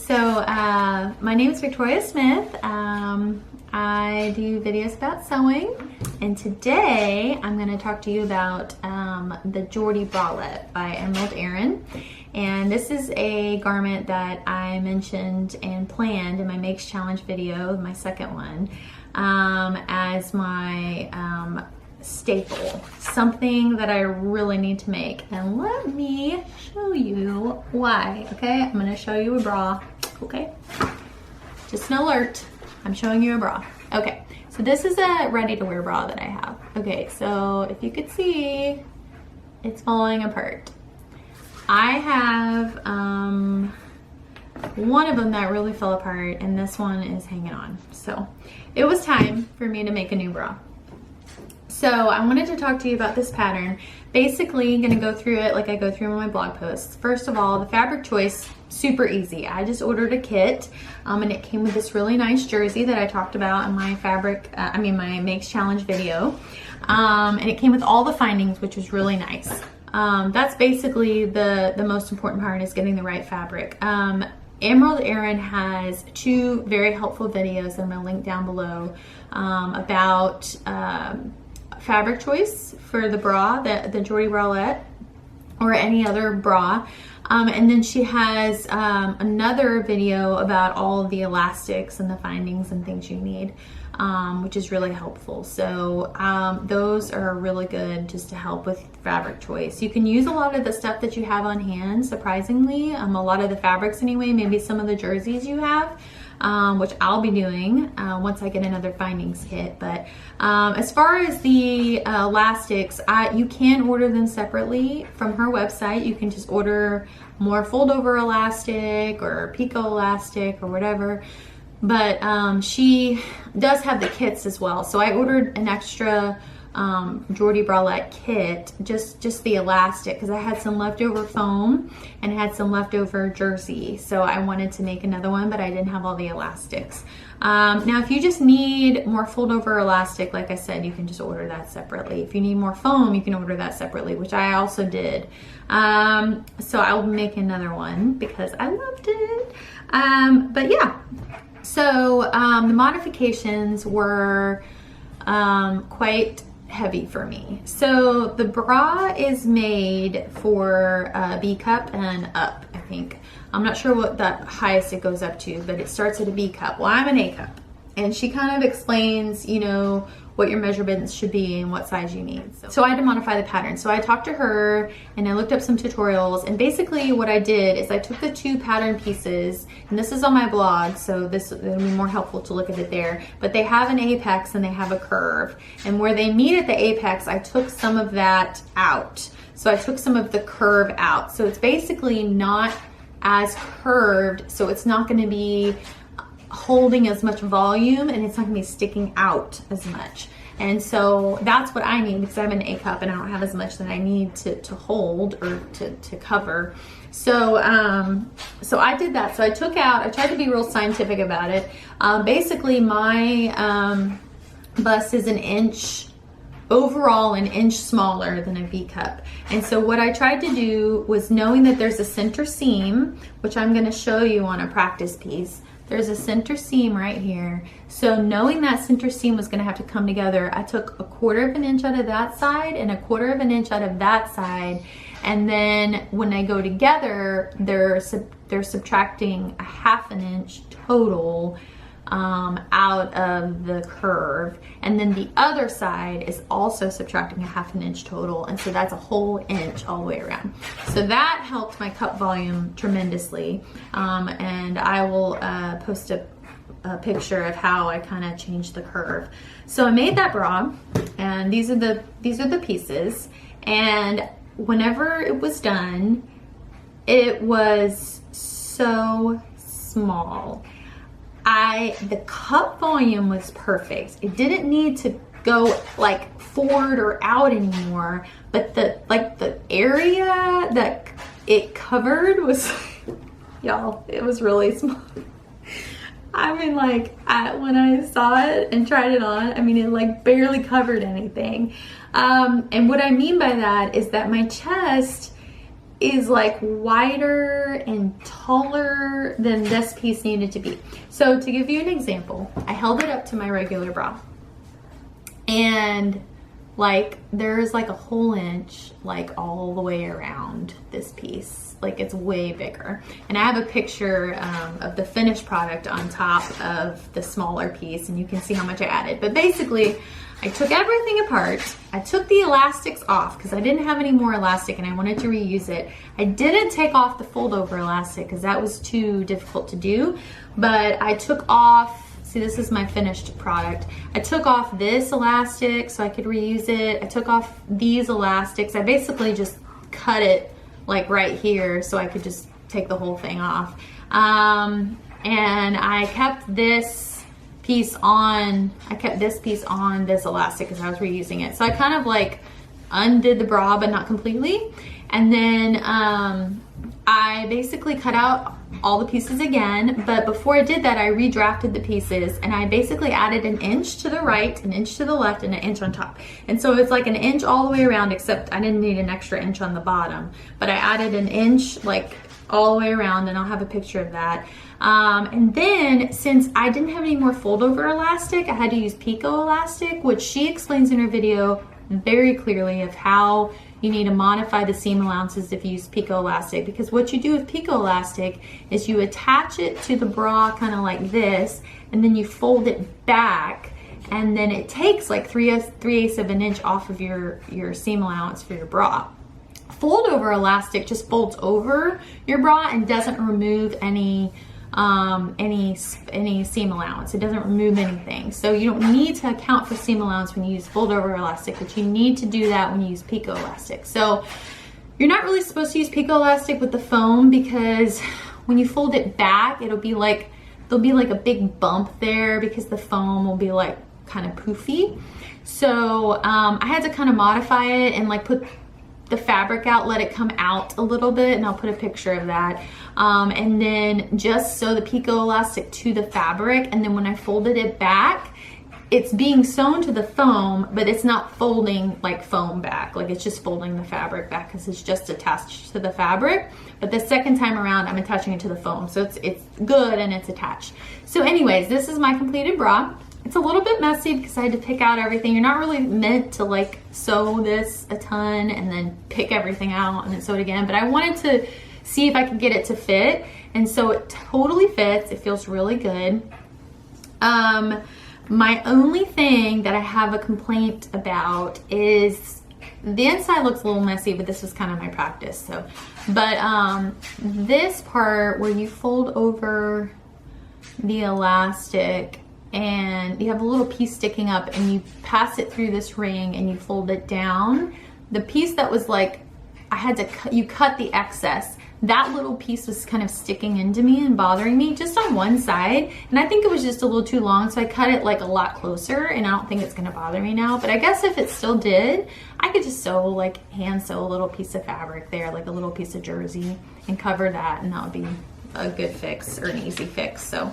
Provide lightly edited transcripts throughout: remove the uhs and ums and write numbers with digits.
My name is Victoria Smith. I do videos about sewing, and today I'm going to talk to you about the Jordy Bralette by Erin. And this is a garment that I mentioned and planned in my Makes Challenge video, my second one, as my staple, something that I really need to make. And let me show you why. Okay, I'm going to show you a bra. Okay, just an alert, I'm showing you a bra. Okay, so this is a ready-to-wear bra that I have. Okay, so if you could see, it's falling apart. I have one of them that really fell apart, and this one is hanging on. So it was time for me to make a new bra. So I wanted to talk to you about this pattern. Basically, I'm gonna go through it like I go through my blog posts. First of all, the fabric choice, super easy. I just ordered a kit, and it came with this really nice jersey that I talked about in my my Makes Challenge video. And it came with all the findings, which was really nice. That's basically the most important part, is getting the right fabric. Erin has two very helpful videos that I'm gonna link down below about fabric choice for the bra, the Jordy Bralette, or any other bra. And then she has another video about all of the elastics and the findings and things you need, which is really helpful. So those are really good just to help with fabric choice. You can use a lot of the stuff that you have on hand, surprisingly, a lot of the fabrics anyway, maybe some of the jerseys you have, which I'll be doing once I get another findings kit. But as far as the elastics, you can order them separately from her website. You can just order more fold over elastic or pico elastic or whatever. But she does have the kits as well. So I ordered an extra Jordy Bralette kit, just the elastic, because I had some leftover foam and had some leftover jersey, so I wanted to make another one, but I didn't have all the elastics. Now if you just need more fold over elastic, like I said, you can just order that separately. If you need more foam, you can order that separately, which I also did. So I'll make another one because I loved it. But yeah, so the modifications were quite heavy for me. So the bra is made for B cup and up, I think. I'm not sure what the highest it goes up to, but it starts at a B cup. Well, I'm an A cup. And she kind of explains, you know, what your measurements should be and what size you need. So I had to modify the pattern. So I talked to her and I looked up some tutorials, and basically what I did is I took the two pattern pieces, and this is on my blog, so it'll be more helpful to look at it there, but they have an apex and they have a curve, and where they meet at the apex, I took some of that out. So I took some of the curve out. So it's basically not as curved, so it's not going to be holding as much volume, and it's not gonna be sticking out as much. And so that's what I need, because I'm an A cup and I don't have as much that I need to hold or to cover. So so I did that. So I tried to be real scientific about it. Basically my bust is overall an inch smaller than a B cup. And so what I tried to do was, knowing that there's a center seam, which I'm gonna show you on a practice piece, there's a center seam right here. So knowing that center seam was gonna have to come together, I took 1/4 of an inch out of that side and 1/4 of an inch out of that side. And then when they go together, they're subtracting 1/2 an inch total out of the curve. And then the other side is also subtracting 1/2 an inch total. And so that's a whole inch all the way around. So that helped my cup volume tremendously. And I will post a picture of how I kind of changed the curve. So I made that bra, and these are the pieces. And whenever it was done, it was so small. The cup volume was perfect. It didn't need to go like forward or out anymore, but the area that it covered was, y'all, it was really small. I mean, like, when I saw it and tried it on, I mean, it like barely covered anything. And what I mean by that is that my chest is like wider and taller than this piece needed to be. So to give you an example, I held it up to my regular bra, and like there's like a whole inch like all the way around this piece. Like it's way bigger. And I have a picture of the finished product on top of the smaller piece, and you can see how much I added. But basically, I took everything apart. I took the elastics off because I didn't have any more elastic and I wanted to reuse it. I didn't take off the fold over elastic because that was too difficult to do, but I took off, see, this is my finished product. I took off this elastic so I could reuse it. I took off these elastics. I basically just cut it like right here so I could just take the whole thing off. And I kept this piece on, this elastic because I was reusing it. So I kind of like undid the bra, but not completely. And then I basically cut out all the pieces again, but before I did that, I redrafted the pieces and I basically added an inch to the right, an inch to the left, and an inch on top. And so it's like an inch all the way around, except I didn't need an extra inch on the bottom, but I added an inch like all the way around, and I'll have a picture of that. And then since I didn't have any more fold over elastic, I had to use Pico elastic, which she explains in her video very clearly of how you need to modify the seam allowances if you use Pico elastic. Because what you do with Pico elastic is you attach it to the bra kind of like this, and then you fold it back, and then it takes like 3/8 of an inch off of your seam allowance for your bra. Fold over elastic just folds over your bra and doesn't remove any seam allowance. It doesn't remove anything. So you don't need to account for seam allowance when you use fold over elastic, but you need to do that when you use Pico elastic. So you're not really supposed to use Pico elastic with the foam, because when you fold it back, there'll be like a big bump there because the foam will be like kind of poofy. So I had to kind of modify it and like put the fabric out, let it come out a little bit, and I'll put a picture of that. And then just sew the Pico elastic to the fabric, and then when I folded it back, it's being sewn to the foam, but it's not folding like foam back. Like it's just folding the fabric back because it's just attached to the fabric. But the second time around, I'm attaching it to the foam, so it's good and it's attached. So anyways, this is my completed bra. It's a little bit messy because I had to pick out everything. You're not really meant to like sew this a ton and then pick everything out and then sew it again, but I wanted to see if I could get it to fit, and so it totally fits. It feels really good. My only thing that I have a complaint about is the inside looks a little messy, but this was kind of my practice. So, but this part where you fold over the elastic and you have a little piece sticking up and you pass it through this ring and you fold it down, the piece that was like, you cut the excess. That little piece was kind of sticking into me and bothering me just on one side. And I think it was just a little too long, so I cut it like a lot closer, and I don't think it's gonna bother me now. But I guess if it still did, I could just hand sew a little piece of fabric there, like a little piece of jersey, and cover that, and that would be a good fix, or an easy fix. So,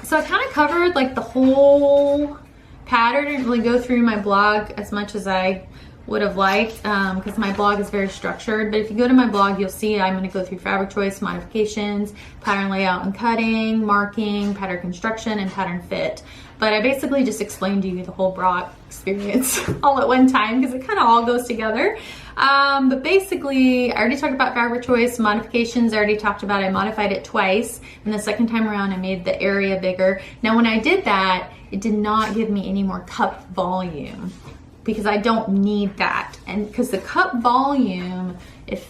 so I kind of covered like the whole pattern. I didn't really go through my blog as much as I would have liked, because my blog is very structured. But if you go to my blog, you'll see I'm going to go through fabric choice, modifications, pattern layout and cutting, marking, pattern construction, and pattern fit. But I basically just explained to you the whole bra experience all at one time because it kind of all goes together. But basically, I already talked about fabric choice, modifications. I already talked about I modified it twice, and the second time around I made the area bigger. Now when I did that, it did not give me any more cup volume, because I don't need that. And because the cup volume, if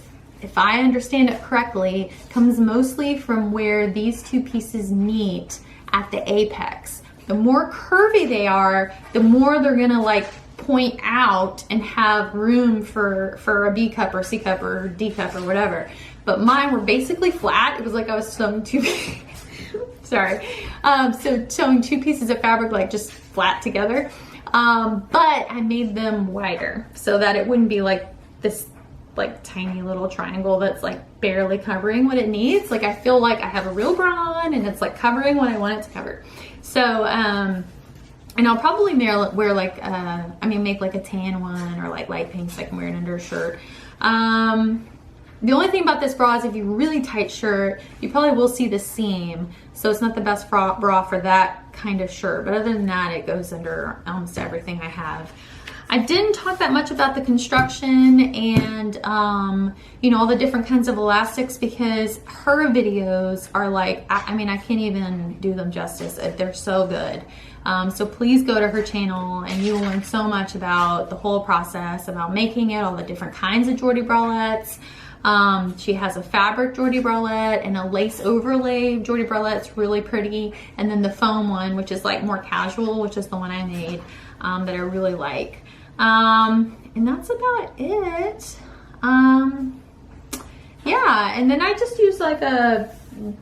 I understand it correctly, comes mostly from where these two pieces meet at the apex. The more curvy they are, the more they're gonna like point out and have room for a B cup or C cup or D cup or whatever. But mine were basically flat. It was like I was sewing two sorry. So sewing two pieces of fabric like just flat together. But I made them wider so that it wouldn't be like this like tiny little triangle that's like barely covering what it needs. Like I feel like I have a real bra on and it's like covering what I want it to cover. So And I'll probably wear like, make like a tan one or like light pink so I can wear it under a shirt. The only thing about this bra is if you really tight shirt, you probably will see the seam. So it's not the best bra for that kind of shirt. But other than that, it goes under almost everything I have. I didn't talk that much about the construction and, you know, all the different kinds of elastics because her videos are like, I can't even do them justice. They're so good. So please go to her channel and you will learn so much about the whole process, about making it, all the different kinds of Jordy Bralettes. She has a fabric Jordy Bralette and a lace overlay Jordy Bralette. It's really pretty. And then the foam one, which is like more casual, which is the one I made, that I really like. And that's about it. Yeah, and then I just used like a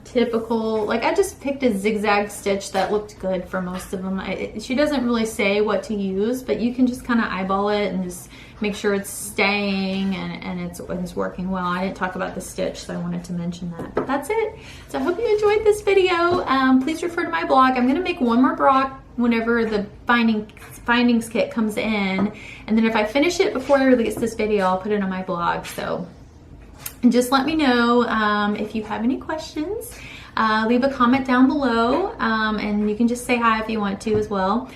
typical, like I just picked a zigzag stitch that looked good for most of them. She doesn't really say what to use, but you can just kind of eyeball it and just make sure it's staying and it's working well. I didn't talk about the stitch, so I wanted to mention that. But that's it. So I hope you enjoyed this video. Please refer to my blog. I'm gonna make one more bra whenever the bindings kit comes in, and then if I finish it before I release this video, I'll put it on my blog. So and just let me know if you have any questions. Leave a comment down below, and you can just say hi if you want to as well.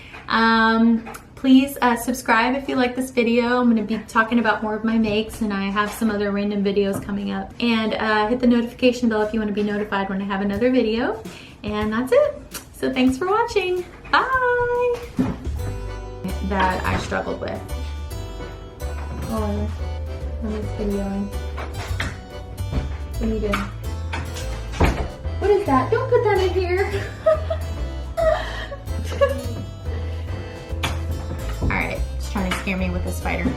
Please subscribe if you like this video. I'm going to be talking about more of my makes, and I have some other random videos coming up. And hit the notification bell if you want to be notified when I have another video. And that's it. So thanks for watching. Bye! That I struggled with. Oh, I'm just videoing. What are you doing? What is that? Don't put that in here. All right, she's trying to scare me with a spider.